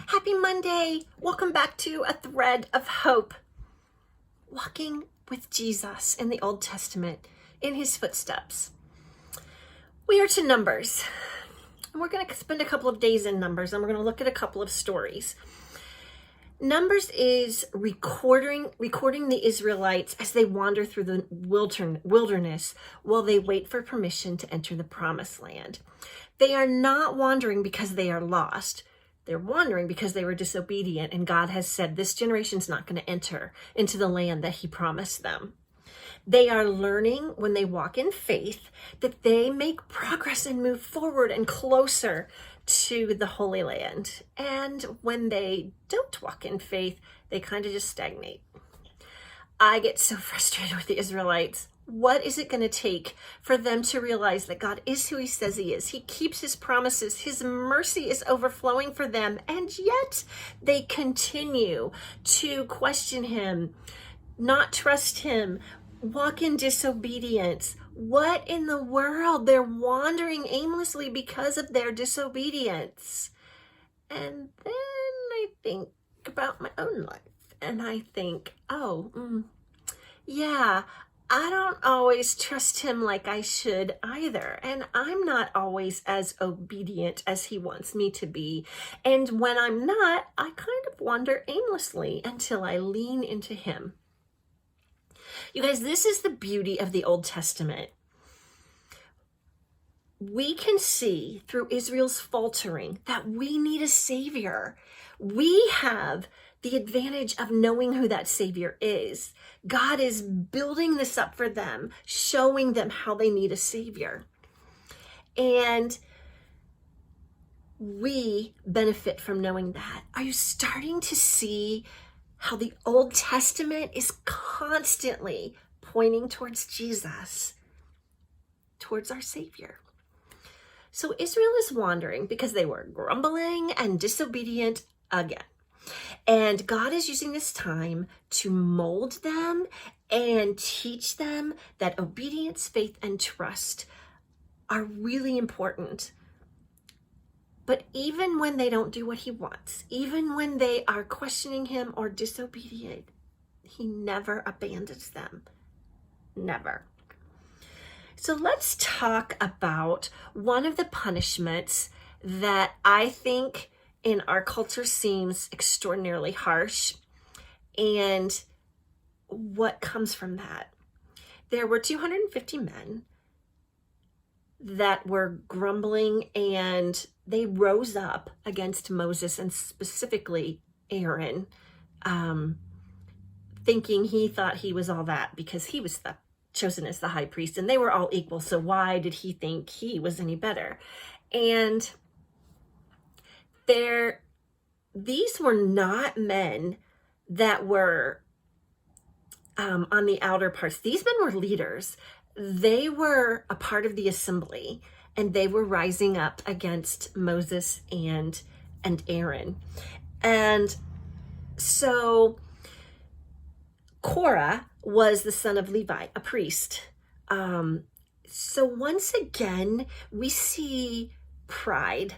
Happy Monday. Welcome back to A Thread of Hope. Walking with Jesus in the Old Testament, in his footsteps. We are to Numbers. And we're going to spend a couple of days in Numbers, and we're going to look at a couple of stories. Numbers is recording the Israelites as they wander through the wilderness while they wait for permission to enter the promised land. They are not wandering because they are lost. They're wandering because they were disobedient, and God has said this generation's not going to enter into the land that he promised them. They are learning when they walk in faith that they make progress and move forward and closer to the Holy Land. And when they don't walk in faith, they kind of just stagnate. I get so frustrated with the Israelites. What is it going to take for them to realize that God is who he says he is? He keeps his promises. His mercy is overflowing for them. And yet they continue to question him, not trust him, walk in disobedience. What in the world? They're wandering aimlessly because of their disobedience. And then I think about my own life and I think, yeah, I don't always trust him like I should either. And I'm not always as obedient as he wants me to be. And when I'm not, I kind of wander aimlessly until I lean into him. You guys, this is the beauty of the Old Testament. We can see through Israel's faltering that we need a savior. We have the advantage of knowing who that savior is. God is building this up for them, showing them how they need a savior. And we benefit from knowing that. Are you starting to see how the Old Testament is constantly pointing towards Jesus, towards our Savior? So Israel is wandering because they were grumbling and disobedient again. And God is using this time to mold them and teach them that obedience, faith, and trust are really important. But even when they don't do what he wants, even when they are questioning him or disobedient, he never abandons them. Never. So let's talk about one of the punishments that I think in our culture seems extraordinarily harsh and what comes from that. There were 250 men that were grumbling, and they rose up against Moses and specifically Aaron, thinking he thought he was all that because he was chosen as the high priest and they were all equal. So why did he think he was any better? And these were not men that were on the outer parts. These men were leaders. They were a part of the assembly, and they were rising up against Moses and Aaron. And so Korah was the son of Levi, a priest. So once again, we see pride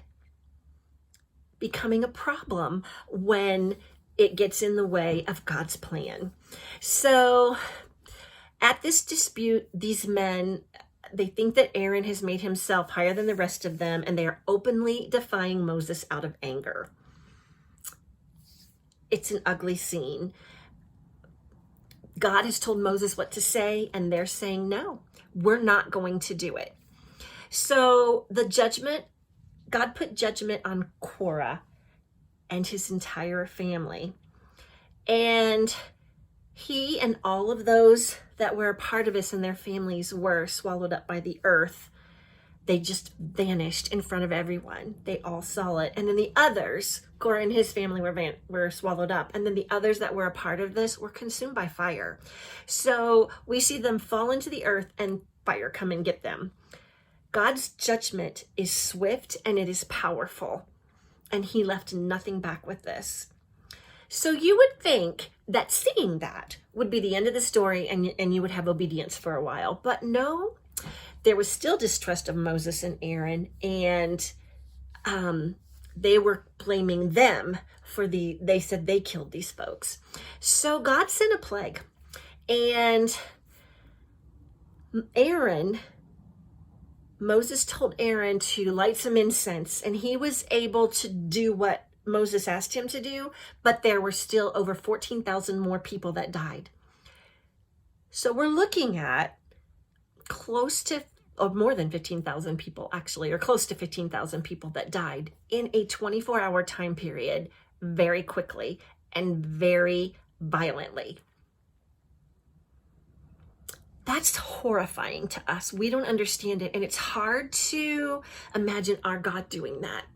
becoming a problem when it gets in the way of God's plan. So at this dispute, these men, they think that Aaron has made himself higher than the rest of them, and they are openly defying Moses out of anger. It's an ugly scene. God has told Moses what to say, and they're saying, no, we're not going to do it. So God put judgment on Korah and his entire family. And he and all of those that were a part of this and their families were swallowed up by the earth. They just vanished in front of everyone. They all saw it. And then the others, Korah and his family were swallowed up. And then the others that were a part of this were consumed by fire. So we see them fall into the earth and fire come and get them. God's judgment is swift and it is powerful. And he left nothing back with this. So you would think that seeing that would be the end of the story and you would have obedience for a while. But no, there was still distrust of Moses and Aaron, and they were blaming them for they said they killed these folks. So God sent a plague, and Moses told Aaron to light some incense, and he was able to do what Moses asked him to do, but there were still over 14,000 more people that died. So we're looking at close to, or more than 15,000 people actually, or close to 15,000 people that died in a 24-hour time period, very quickly and very violently. That's horrifying to us. We don't understand it, and it's hard to imagine our God doing that.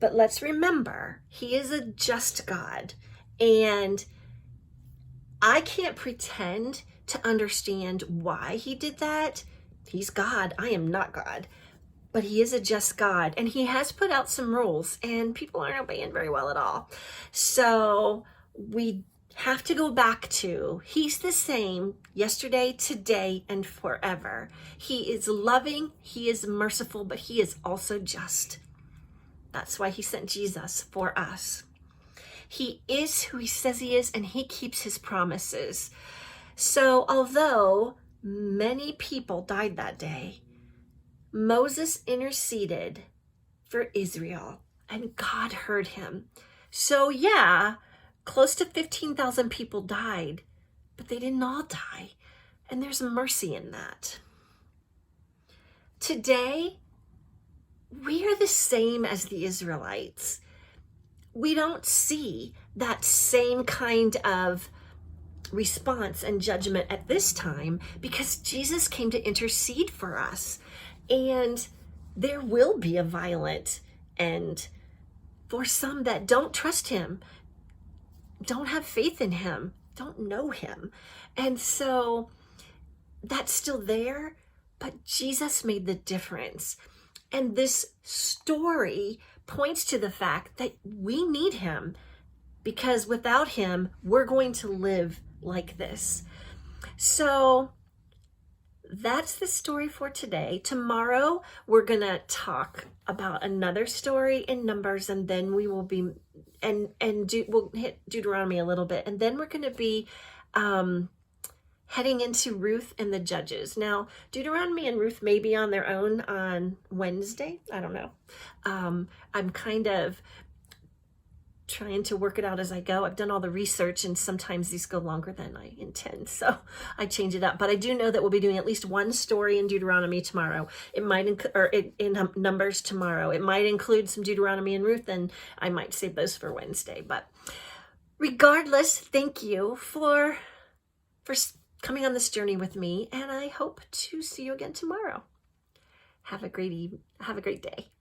But let's remember, he is a just God, and I can't pretend to understand why he did that. He's God. I am not God. But he is a just God, and he has put out some rules, and people aren't obeying very well at all. So we have to go back to, he's the same yesterday, today, and forever. He is loving, he is merciful, but he is also just. That's why he sent Jesus for us. He is who he says he is, and he keeps his promises. So although many people died that day, Moses interceded for Israel, and God heard him. So yeah, close to 15,000 people died, but they didn't all die. And there's mercy in that. Today, we are the same as the Israelites. We don't see that same kind of response and judgment at this time because Jesus came to intercede for us. And there will be a violent end for some that don't trust him, don't have faith in him, don't know him. And so that's still there, but Jesus made the difference. And this story points to the fact that we need him, because without him, we're going to live like this. So that's the story for today. Tomorrow, we're going to talk about another story in Numbers, and then we will be, we'll hit Deuteronomy a little bit, and then we're going to be heading into Ruth and the Judges. Now, Deuteronomy and Ruth may be on their own on Wednesday. I don't know. I'm kind of trying to work it out as I go. I've done all the research, and sometimes these go longer than I intend, so I change it up. But I do know that we'll be doing at least one story in Deuteronomy tomorrow. It might in Numbers tomorrow. It might include some Deuteronomy and Ruth, and I might save those for Wednesday. But regardless, thank you for coming on this journey with me, and I hope to see you again tomorrow. Have a great day.